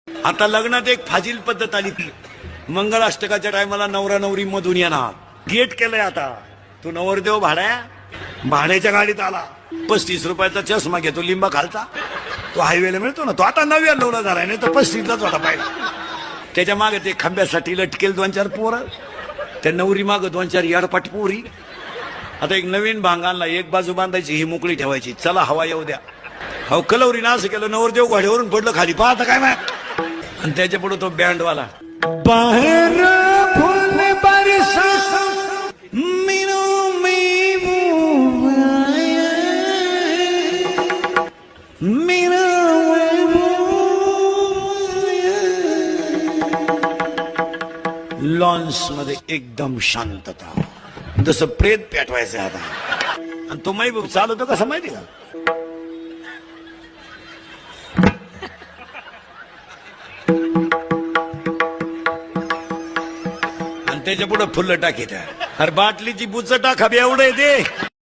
आता लग्नात एक फाजील पद्धत आली ती मंगळाष्टकाच्या टायमाला नवरा नवरी मधून येणार गेट केलंय आता तो नवरदेव भाड्याच्या गाडीत आला 35 रुपयाचा चष्मा घेतो लिंबा खालचा तो हायवेला मिळतो ना तो आता 99 झालाय नाही तर 35लाच होता पाहिजे त्याच्या मागे ते खांब्यासाठी लटकेल 2-4 पोरं त्या नवरी माग 2-4 याडपाट पोरी आता एक नवीन भांग आणला एक बाजू बांधायची ही मोकळी ठेवायची चला हवा येऊ द्या हो कलवरीनं असं केलं नवरदेव घोड्यावरून पडलं खाली पाहता काय माय आणि त्याच्या पुढे तो बँडवाला बाहेर फुल बरसा लॉन्स मध्ये एकदम शांतता जसं प्रेत पेटवायचं आता आणि तो महबूब चालवतो कसं माहिती का आणि त्याच्या पुढे फुल्ल टाकीत अरे बाटलीची बुच टाका एवढं आहे ते